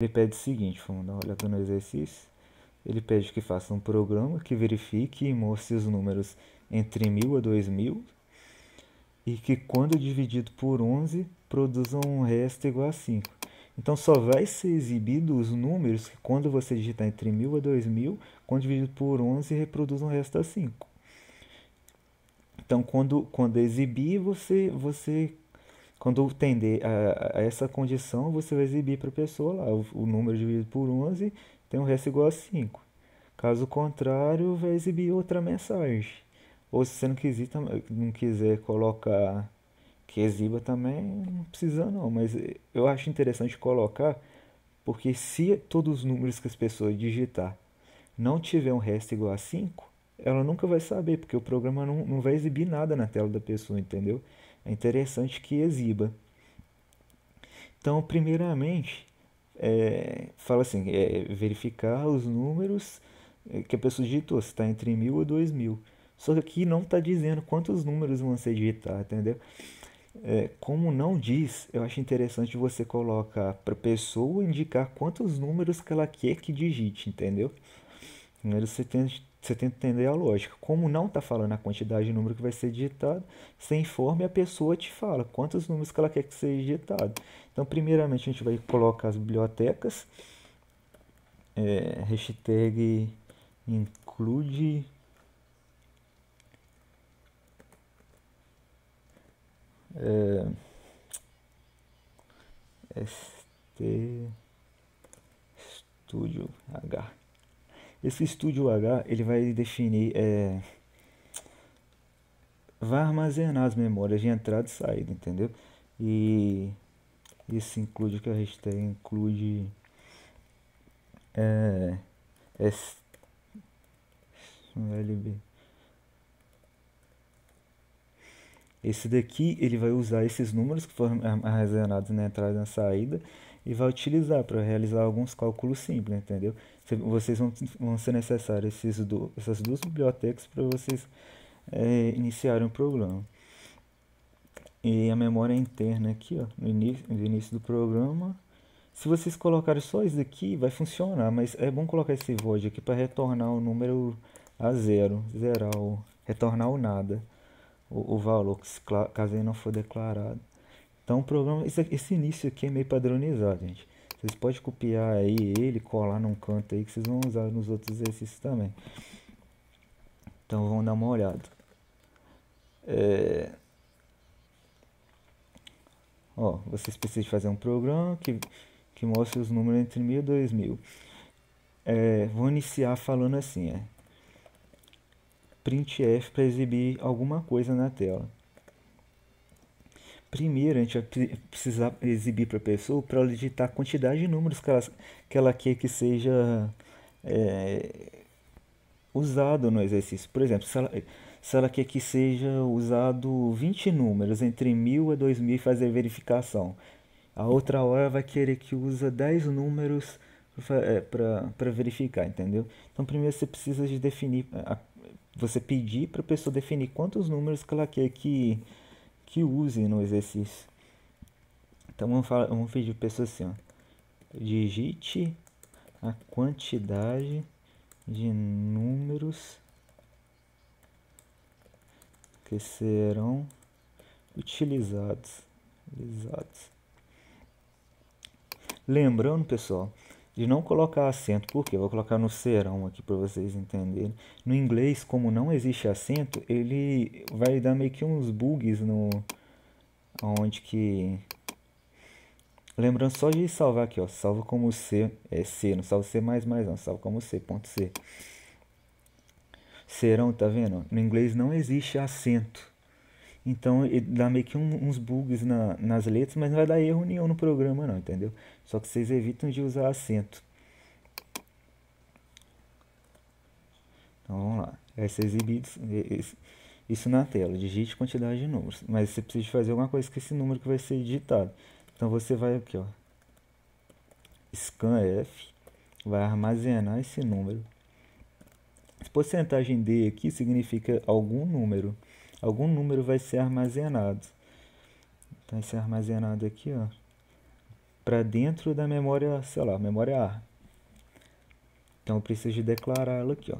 Ele pede o seguinte, vamos dar uma olhada no exercício. Ele pede que faça um programa que verifique e mostre os números entre 1000 a 2000 e que, quando dividido por 11, produza um resto igual a 5. Então, só vai ser exibido os números que, quando você digitar entre 1000 a 2000, quando dividido por 11, reproduz um resto a 5. Então, quando exibir, quando tender a essa condição, você vai exibir para a pessoa lá. O número dividido por 11 tem um resto igual a 5. Caso contrário, vai exibir outra mensagem. Ou se você não quiser colocar que exiba também, não precisa não. Mas eu acho interessante colocar, porque se todos os números que as pessoas digitar não tiver um resto igual a 5, ela nunca vai saber, porque o programa não vai exibir nada na tela da pessoa, entendeu? É interessante que exiba. Então, primeiramente, fala assim, verificar os números que a pessoa digitou, se está entre 1000 e 2000. Só que aqui não está dizendo quantos números vão ser digitados, entendeu? Como não diz, eu acho interessante você colocar para a pessoa indicar quantos números que ela quer que digite, entendeu? Primeiro você tenta entender a lógica. Como não está falando a quantidade de número que vai ser digitado, você informa e a pessoa te fala quantos números que ela quer que seja digitado. Então, primeiramente, a gente vai colocar as bibliotecas, hashtag include st studio h. Esse Studio H ele vai definir, vai armazenar as memórias de entrada e saída, entendeu? E isso include que a hashtag include SLB. Esse daqui ele vai usar esses números que foram armazenados na entrada e na saída e vai utilizar para realizar alguns cálculos simples, entendeu? Vocês vão ser necessários essas duas bibliotecas para vocês iniciarem o programa. E a memória interna aqui, ó, no início do programa. Se vocês colocarem só isso aqui, vai funcionar, mas é bom colocar esse void aqui para retornar o número a zero, zerar, retornar o nada, o valor, caso ele não for declarado. Então o programa, esse início aqui é meio padronizado, gente. Vocês podem copiar aí ele, colar num canto aí que vocês vão usar nos outros exercícios também. Então vamos dar uma olhada. Vocês precisam fazer um programa que mostre os números entre 1000 e 2000. Vou iniciar falando assim, printf para exibir alguma coisa na tela. Primeiro a gente vai precisar exibir para a pessoa para ela digitar a quantidade de números que ela quer que seja usado no exercício. Por exemplo, se ela quer que seja usado 20 números entre 1000 a 2000 e fazer verificação. A outra hora vai querer que use 10 números para verificar, entendeu? Então primeiro você precisa de definir, você pedir para a pessoa definir quantos números que ela quer que use no exercício. Então vamos pedir para a pessoa assim, ó, digite a quantidade de números que serão utilizados. Lembrando, pessoal, de não colocar acento, porque eu vou colocar no serão aqui para vocês entenderem. No inglês, como não existe acento, ele vai dar meio que uns bugs no onde que, lembrando só de salvar aqui, ó, salva como C, C, não salva C++, não, salva como C, ponto C. Serão, tá vendo? No inglês não existe acento. Então ele dá meio que uns bugs nas letras, mas não vai dar erro nenhum no programa não, entendeu? Só que vocês evitam de usar acento. Então vamos lá. Vai ser exibido isso na tela. Digite quantidade de números. Mas você precisa fazer alguma coisa com esse número que vai ser digitado. Então você vai aqui, ó, scanf, vai armazenar esse número. Essa porcentagem D aqui significa algum número. Algum número vai ser armazenado. Então vai ser armazenado aqui, ó, para dentro da memória, sei lá, memória A. Então eu preciso declarar ela aqui, ó.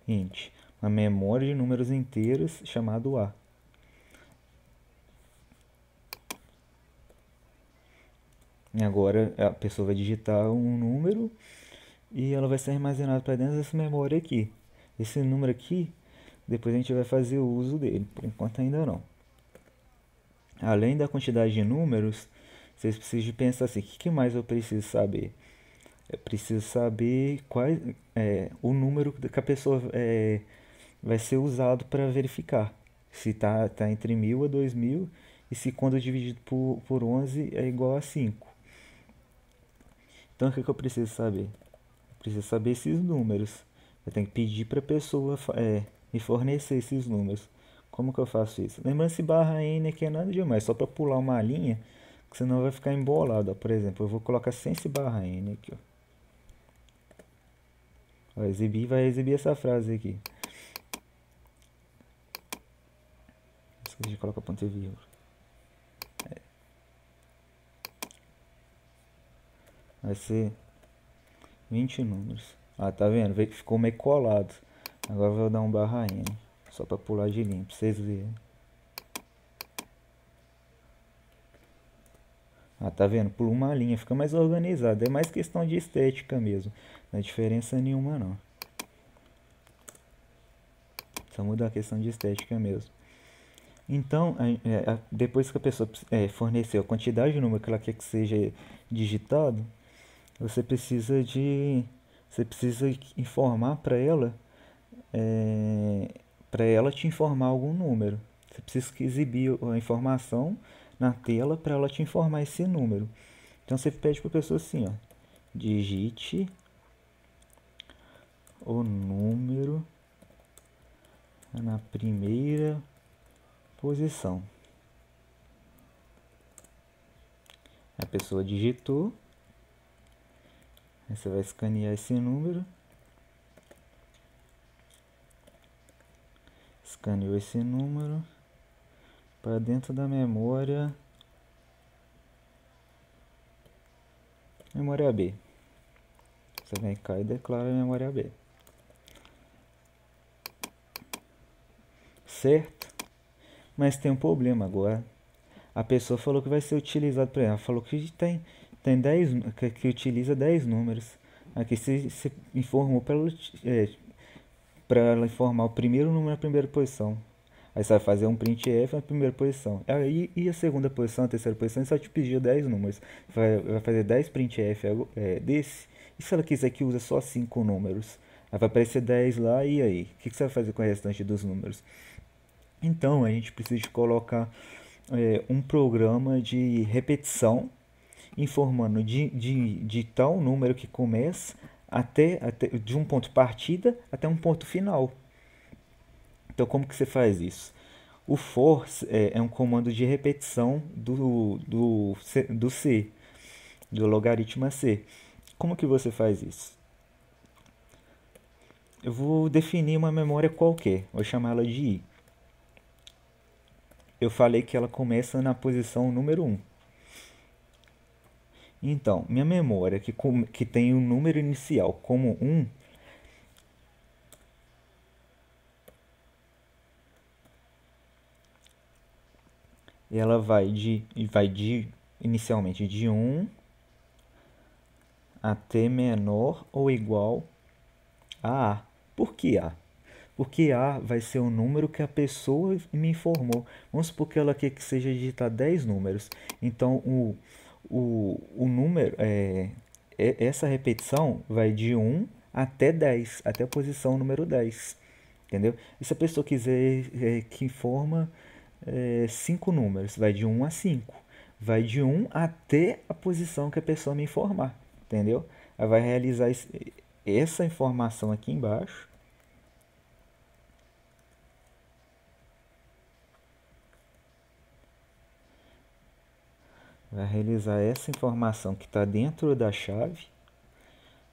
Int, uma memória de números inteiros chamado A. E agora a pessoa vai digitar um número e ela vai ser armazenada para dentro dessa memória aqui. Esse número aqui, depois a gente vai fazer o uso dele, por enquanto ainda não. Além da quantidade de números, vocês precisam pensar assim, o que mais eu preciso saber? Eu preciso saber o número que a pessoa vai ser usado para verificar. Se tá entre 1000 a 2000 e se quando dividido por 11 é igual a 5. Então o que eu preciso saber? Eu preciso saber esses números. Eu tenho que pedir para a pessoa me fornecer esses números. Como que eu faço isso? Lembrando se barra N aqui é nada demais, só para pular uma linha, que senão vai ficar embolado. Ó. Por exemplo, eu vou colocar sem esse barra N aqui. Ó. Vai exibir essa frase aqui. Esqueci de colocar ponto e vírgula. Vai ser 20 números. Ah, tá vendo? Ficou meio colado. Agora eu vou dar um barra N. Só para pular de linha, para vocês verem. Ah, tá vendo? Pula uma linha, fica mais organizado. É mais questão de estética mesmo. Não é diferença nenhuma não. Só muda a questão de estética mesmo. Então, depois que a pessoa forneceu a quantidade de número que ela quer que seja digitado, você precisa informar para ela te informar algum número. Você precisa exibir a informação na tela para ela te informar esse número. Então você pede para a pessoa assim, ó, digite o número na primeira posição. A pessoa digitou, aí você vai escanear esse número, escaneou esse número para dentro da memória B. Você vem cá e declara a memória B. Certo? Mas tem um problema agora. A pessoa falou que vai ser utilizado para ela. Falou que tem 10, que utiliza 10 números. Aqui se informou para ela informar o primeiro número na primeira posição. Aí você vai fazer um printf na primeira posição. Aí, e a segunda posição, a terceira posição, só te pediu 10 números. Vai fazer 10 printf desse. E se ela quiser que use só 5 números? Aí vai aparecer 10 lá, e aí? O que você vai fazer com o restante dos números? Então, a gente precisa de colocar um programa de repetição informando de tal número que começa até de um ponto partida até um ponto final. Então, como que você faz isso? O for é um comando de repetição do C, do logaritmo C. Como que você faz isso? Eu vou definir uma memória qualquer, vou chamá-la de I. Eu falei que ela começa na posição número 1. Então, minha memória que tem um número inicial como 1, ela vai inicialmente de 1 até menor ou igual a A. Por que A? Porque A vai ser o número que a pessoa me informou. Vamos supor que ela quer que seja digitar 10 números. Então, o número, essa repetição vai de 1 até 10, até a posição número 10. Entendeu? E se a pessoa quiser que informa 5 números, vai de 1 a 5. Vai de 1 até a posição que a pessoa me informar. Entendeu? Ela vai realizar essa informação aqui embaixo. Vai realizar essa informação que está dentro da chave.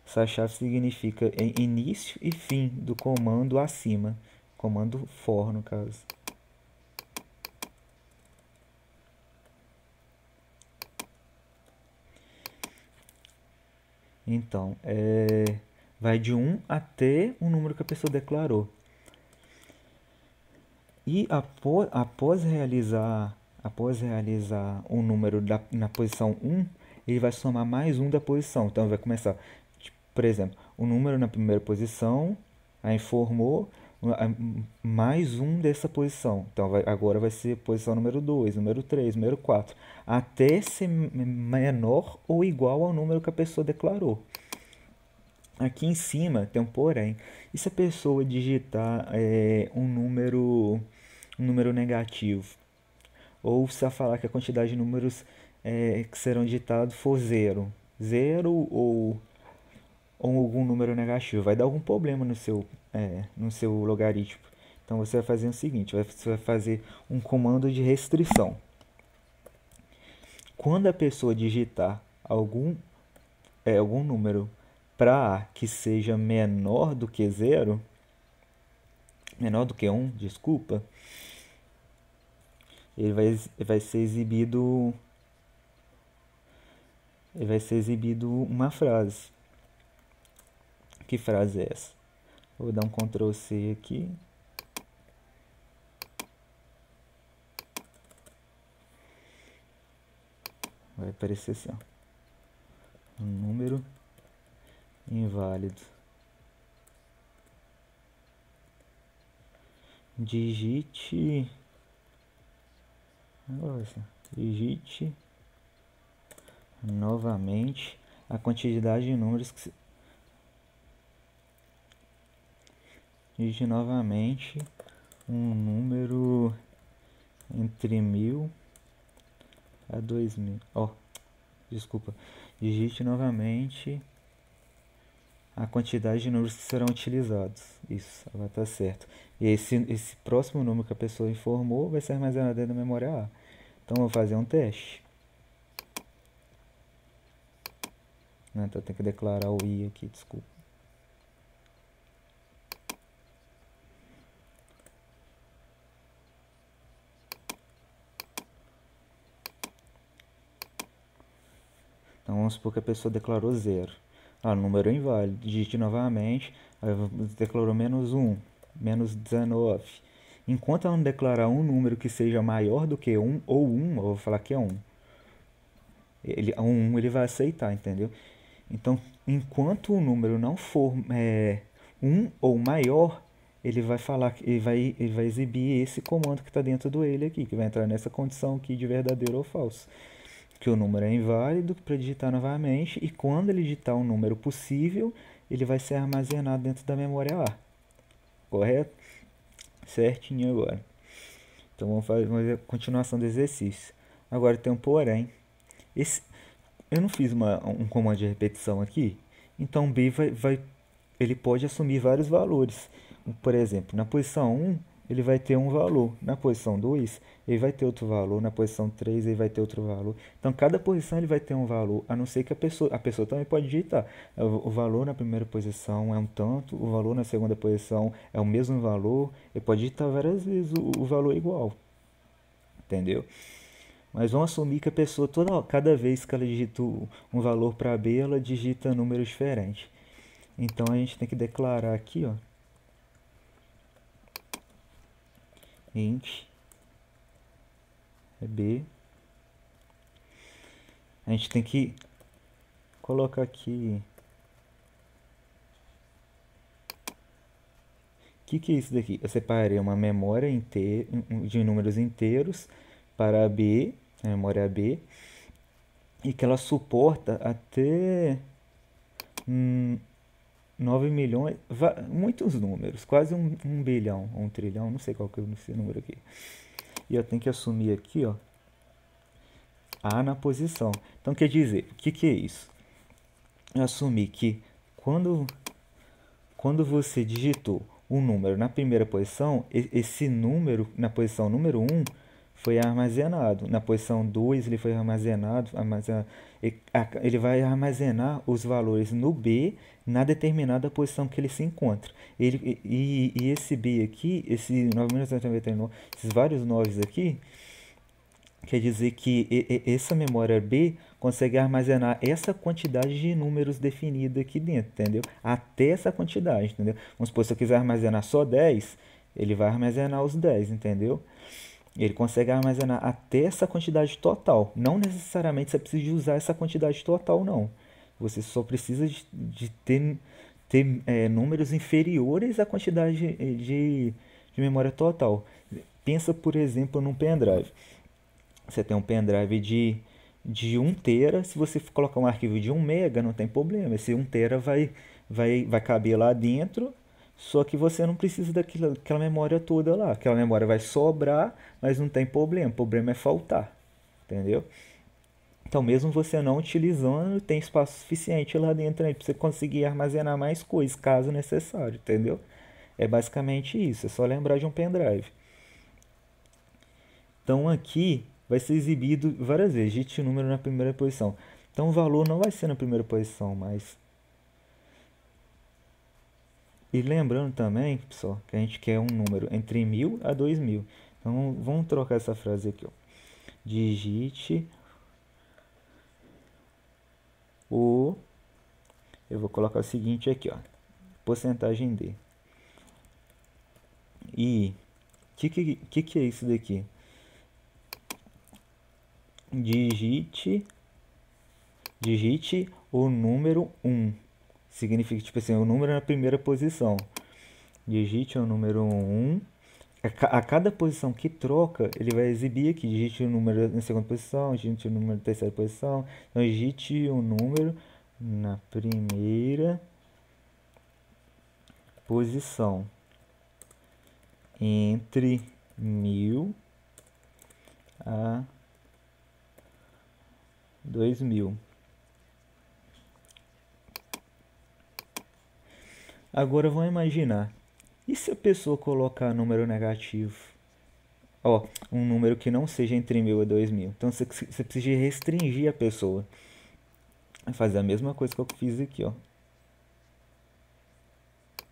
Essa chave significa início e fim do comando acima. Comando for, no caso. Então, vai de 1 até o número que a pessoa declarou. E após realizar o número na posição 1, ele vai somar mais um da posição. Então, vai começar, tipo, por exemplo, o número na primeira posição, aí formou mais um dessa posição. Então, agora vai ser posição número 2, número 3, número 4, até ser menor ou igual ao número que a pessoa declarou. Aqui em cima tem um porém. E se a pessoa digitar um número negativo? Ou se ela falar que a quantidade de números que serão digitados for zero? Zero ou algum número negativo? Vai dar algum problema no seu logaritmo. Então você vai fazer o seguinte: você vai fazer um comando de restrição. Quando a pessoa digitar algum número para A que seja menor do que zero, menor do que 1, desculpa, vai ser exibido uma frase. Que frase é essa? Vou dar um Ctrl C aqui. Vai aparecer assim, ó. Um número inválido. Digite novamente a quantidade de números que digite novamente um número entre 1000 a 2000. Desculpa. Digite novamente a quantidade de números que serão utilizados. Isso, vai estar certo. E esse próximo número que a pessoa informou vai ser armazenado dentro da memória A. Então, eu vou fazer um teste. Então, eu tenho que declarar o I aqui, desculpa. Então, vamos supor que a pessoa declarou 0. Número é inválido. Digite novamente. Aí declarou menos 1, menos 19. Enquanto ela não declarar um número que seja maior do que 1 ou 1, eu vou falar que é 1. Ele vai aceitar, entendeu? Então, enquanto o número não for 1 ou maior, ele vai falar, ele vai exibir esse comando que está dentro do ele aqui, que vai entrar nessa condição aqui de verdadeiro ou falso. Que o número é inválido para digitar novamente, e quando ele digitar um número possível, ele vai ser armazenado dentro da memória A. Correto? Certinho agora. Então vamos fazer a continuação do exercício. Agora tem um porém. Eu não fiz um comando de repetição aqui, então B ele pode assumir vários valores. Por exemplo, na posição 1, ele vai ter um valor. Na posição 2, ele vai ter outro valor. Na posição 3, ele vai ter outro valor. Então, cada posição ele vai ter um valor, a não ser que a pessoa também pode digitar. O valor na primeira posição é um tanto, o valor na segunda posição é o mesmo valor. Ele pode digitar várias vezes o valor igual. Entendeu? Mas vamos assumir que a pessoa, cada vez que ela digita um valor para B, ela digita números diferentes. Então, a gente tem que declarar aqui, ó, int B. A gente tem que colocar aqui. O que é isso daqui? Eu separei uma memória de números inteiros para B, a memória B, e que ela suporta até 9 milhões, muitos números, quase um bilhão, 1 trilhão, não sei qual que é esse número aqui. E eu tenho que assumir aqui, ó, A na posição. Então, quer dizer, o que é isso? Eu assumi que quando você digitou um número na primeira posição, esse número, na posição número 1, foi armazenado. Na posição 2, ele foi armazenado. Ele vai armazenar os valores no B, na determinada posição que ele se encontra. E esse B aqui, esse 9.999, esses vários 9 aqui, quer dizer que essa memória B consegue armazenar essa quantidade de números definida aqui dentro, entendeu? Até essa quantidade, entendeu? Vamos supor, se eu quiser armazenar só 10, ele vai armazenar os 10, entendeu? Ele consegue armazenar até essa quantidade total. Não necessariamente você precisa de usar essa quantidade total, não. Você só precisa de ter números inferiores à quantidade de memória total. Pensa, por exemplo, num pendrive. Você tem um pendrive de 1 tera. Se você colocar um arquivo de 1 mega, não tem problema. Esse 1 tera vai caber lá dentro, só que você não precisa daquela memória toda lá. Aquela memória vai sobrar, mas não tem problema. O problema é faltar, entendeu? Então, mesmo você não utilizando, tem espaço suficiente lá dentro para você conseguir armazenar mais coisas, caso necessário, entendeu? É basicamente isso, é só lembrar de um pendrive. Então, aqui vai ser exibido várias vezes, digite o número na primeira posição. Então, o valor não vai ser na primeira posição, mas... E lembrando também, pessoal, que a gente quer um número entre 1000 a 2000. Então, vamos trocar essa frase aqui, ó. Digite o... Eu vou colocar o seguinte aqui, ó. Porcentagem D. E que é isso daqui? Digite o número 1. Significa, tipo assim, o número na primeira posição. Digite o número 1. A cada posição que troca, ele vai exibir aqui. Digite o número na segunda posição, digite o número na terceira posição. Então, digite o número na primeira posição. Entre 1000 a 2000. Agora vamos imaginar. E se a pessoa colocar número negativo? Ó, um número que não seja entre 1000 e 2000. Então você precisa restringir a pessoa. Vai fazer a mesma coisa que eu fiz aqui, ó.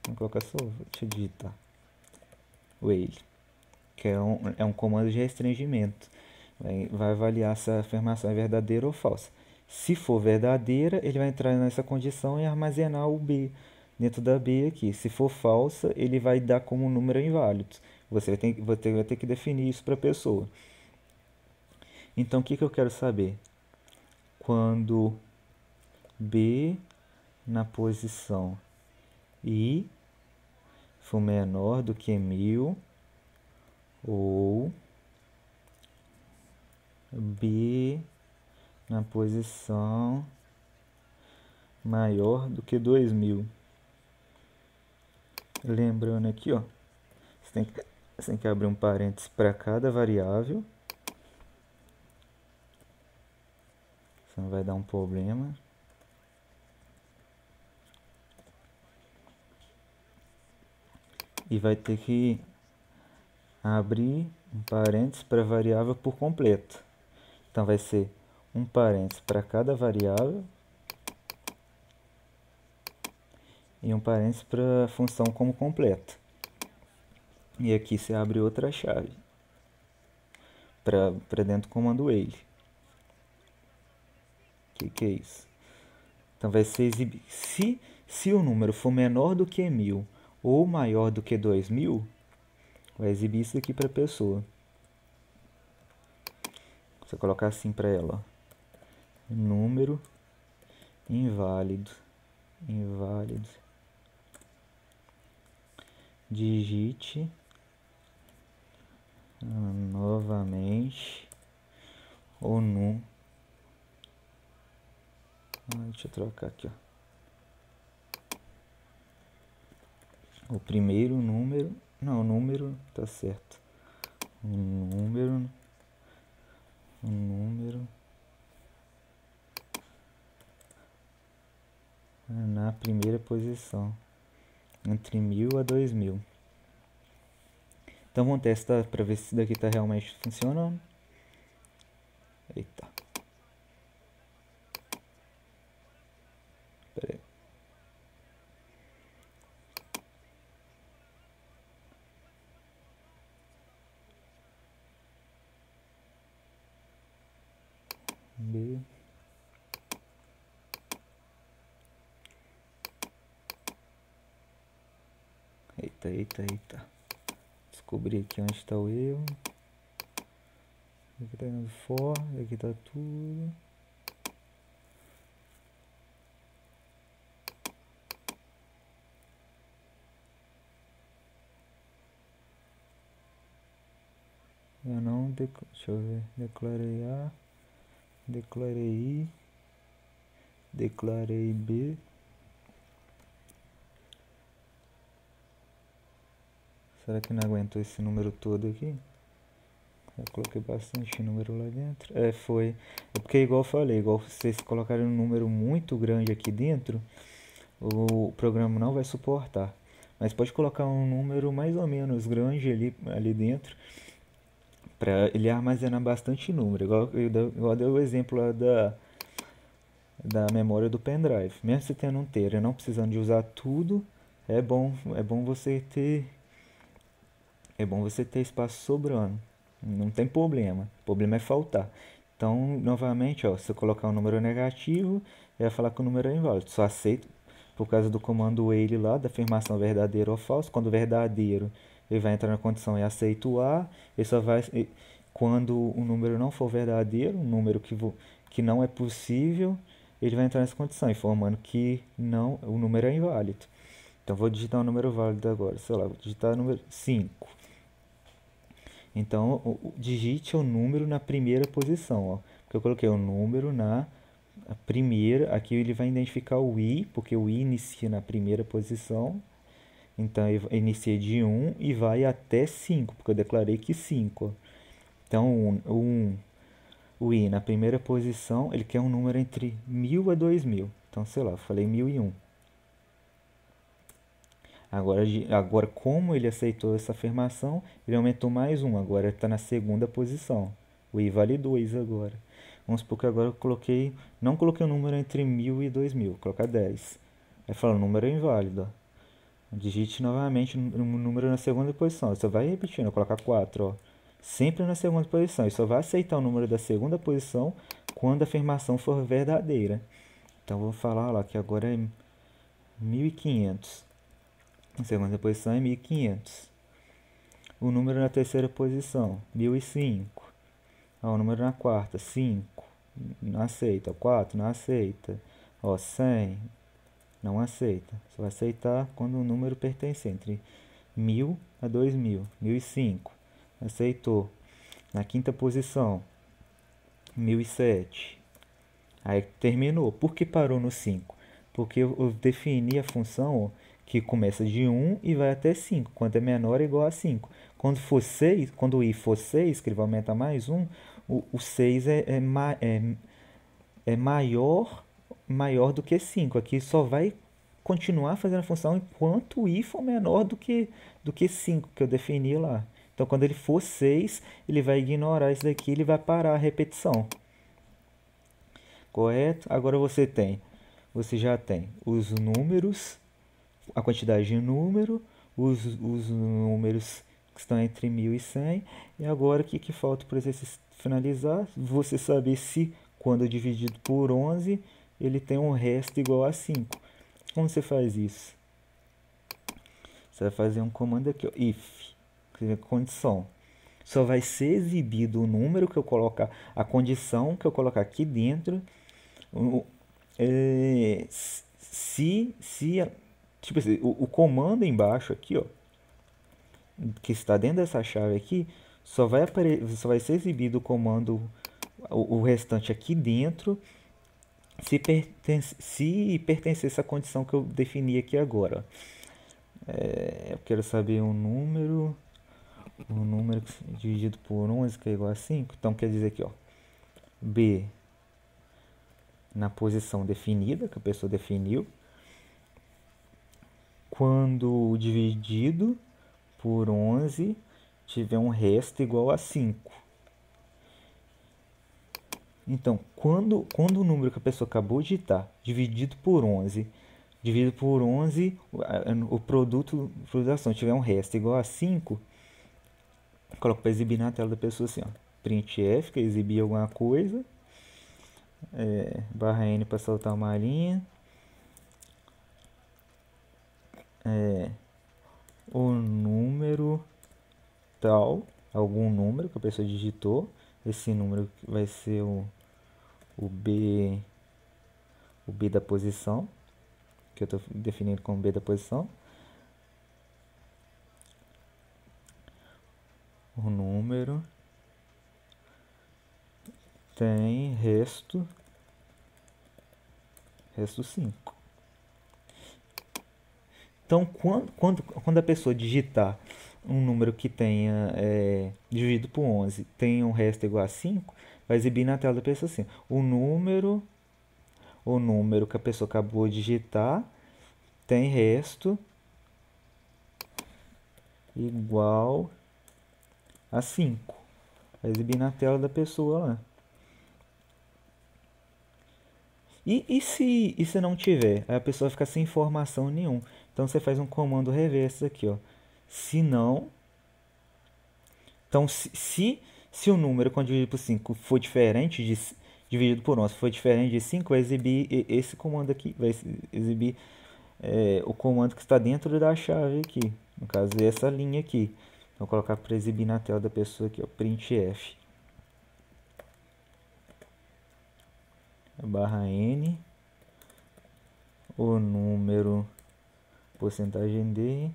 Vou colocar só, deixa eu digitar. Wait, que é um comando de restringimento. Vai avaliar se a afirmação é verdadeira ou falsa. Se for verdadeira, ele vai entrar nessa condição e armazenar o B dentro da B aqui. Se for falsa, ele vai dar como número inválido. Você vai ter que definir isso para a pessoa. Então, o que eu quero saber? Quando B na posição I for menor do que 1000 ou B na posição maior do que 2000. Lembrando aqui, ó, você tem que abrir um parênteses para cada variável, senão vai dar um problema. E vai ter que abrir um parênteses para a variável por completo. Então vai ser um parênteses para cada variável e um parênteses para a função como completo. E aqui você abre outra chave para dentro do comando wait. Que é isso? Então vai ser exibido. Se o número for menor do que 1000 ou maior do que 2000, vai exibir isso aqui para a pessoa. Você colocar assim para ela, ó. Número inválido. Digite novamente o número. Deixa eu trocar aqui, ó. O primeiro número. Não, o número tá certo. O número na primeira posição, entre 1000 a 2000. Então vamos testar para ver se isso daqui está realmente funcionando. Eita. Pera aí. B. Eita. Descobri aqui onde está o erro. Aqui tá dando for, aqui tá tudo. Eu não, deixa eu ver, declarei A, declarei I, declarei B. Será que não aguentou esse número todo aqui? Eu coloquei bastante número lá dentro. Foi. É porque igual eu falei, igual vocês colocarem um número muito grande aqui dentro, o programa não vai suportar. Mas pode colocar um número mais ou menos grande ali dentro, para ele armazenar bastante número. Igual eu dei o exemplo lá da memória do pendrive. Mesmo você tendo um tera e não precisando de usar tudo, é bom você ter espaço sobrando. Não tem problema. O problema é faltar. Então, novamente, ó, se eu colocar um número negativo, ele vai falar que o número é inválido. Só aceito por causa do comando where lá, da afirmação verdadeiro ou falso. Quando verdadeiro, ele vai entrar na condição e aceita o A. Ele só vai, quando o número não for verdadeiro, um número que não é possível, ele vai entrar nessa condição, informando que não, o número é inválido. Então, vou digitar um número válido agora. Sei lá, vou digitar o número 5. Então, digite o número na primeira posição, ó. Porque eu coloquei o número na primeira, aqui ele vai identificar o I, porque o I inicia na primeira posição. Então, ele inicia de 1 e vai até 5, porque eu declarei que 5, ó. Então, o I na primeira posição, ele quer um número entre 1000 a 2000. Então, sei lá, eu falei 1001. Agora, como ele aceitou essa afirmação, ele aumentou mais um. Agora está na segunda posição. O I vale 2 agora. Vamos supor que agora eu não coloquei o número entre 1000 e 2000, vou colocar 10. Aí fala, o número é inválido. Ó. Digite novamente o número na segunda posição. Você vai repetindo, vou colocar 4. Ó. Sempre na segunda posição. E só vai aceitar o número da segunda posição quando a afirmação for verdadeira. Então vou falar lá que agora é 1500. A segunda posição é 1500. O número na terceira posição, 1005. O número na quarta, 5. Não aceita. 4, não aceita. 100. Não aceita. Só vai aceitar quando o número pertence entre 1000 a 2000. 1005. Aceitou. Na quinta posição, 1007. Aí terminou. Por que parou no 5? Porque eu defini a função que começa de 1 e vai até 5. Quanto é menor é igual a 5. Quando o i for 6, que ele vai aumentar mais 1, o 6 é maior do que 5. Aqui só vai continuar fazendo a função enquanto o i for menor do que 5, que eu defini lá. Então, quando ele for 6, ele vai ignorar isso daqui, ele vai parar a repetição. Correto? Agora você já tem os números, a quantidade de número, os números que estão entre 1000 e 100. E agora o que falta para o exercício finalizar? Você saber se, quando dividido por 11, ele tem um resto igual a 5. Como você faz isso? Você vai fazer um comando aqui, ó, if, condição. Só vai ser exibido o número que eu colocar, a condição que eu colocar aqui dentro, se tipo assim, o comando embaixo aqui, ó, que está dentro dessa chave aqui, só vai ser exibido o comando, o restante aqui dentro, se pertencer essa condição que eu defini aqui agora. Eu quero saber um número dividido por 11 que é igual a 5. Então quer dizer aqui, ó, B na posição definida, que a pessoa definiu, quando dividido por 11 tiver um resto igual a 5. Então, quando o número que a pessoa acabou de digitar, dividido por 11, o produto da ação tiver um resto igual a 5, coloco para exibir na tela da pessoa assim, ó, printf, que exibir alguma coisa, barra N para soltar uma linha. O número tal, algum número que a pessoa digitou. Esse número vai ser o B, o B da posição, que eu estou definindo como B da posição. O número tem resto 5. Então, quando a pessoa digitar um número que tenha dividido por 11 tem um resto igual a 5, vai exibir na tela da pessoa assim: o número que a pessoa acabou de digitar tem resto igual a 5. Vai exibir na tela da pessoa lá. E se não tiver? Aí a pessoa fica sem informação nenhuma. Então você faz um comando reverso aqui, ó. Se não. Então, se o número quando dividido por 5 for diferente dividido por 11 for diferente de 5, vai exibir esse comando aqui. Vai exibir o comando que está dentro da chave aqui. No caso, essa linha aqui. Vou colocar para exibir na tela da pessoa aqui, ó. Printf. Barra N. O número, porcentagem D.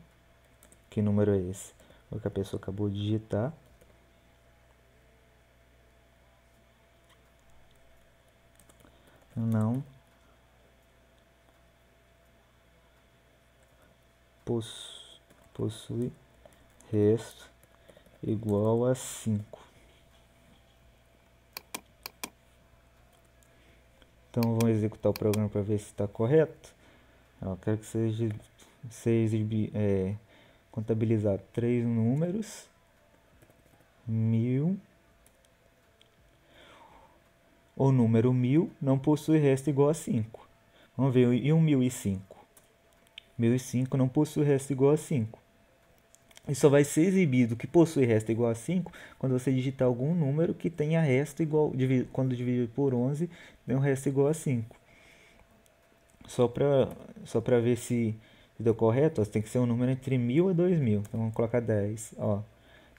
Que número é esse? O que a pessoa acabou de digitar. Não possui resto igual a 5. Então vamos executar o programa para ver se está correto. Eu quero que seja contabilizar 3 números, 1000. O número 1000 não possui resto igual a 5. Vamos ver, e o 1005? 1005 não possui resto igual a 5. E só vai ser exibido que possui resto igual a 5 quando você digitar algum número que tenha resto igual, quando dividido por 11, tem um resto igual a 5. Só para ver se deu correto, ó, tem que ser um número entre 1000 e 2000. Então vamos colocar 10. Ó,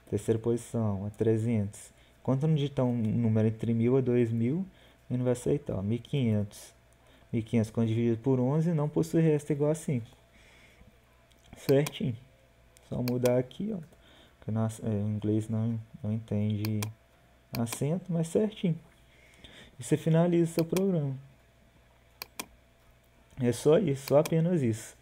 terceira posição, a 300. Quando não digitar um número entre 1000 e 2000, ele não vai aceitar. Ó, 1500. 1500 quando dividido por 11 não possui resto igual a 5. Certinho. Só mudar aqui, ó. Porque o inglês não entende acento, mas certinho. E você finaliza seu programa. É só isso, só apenas isso.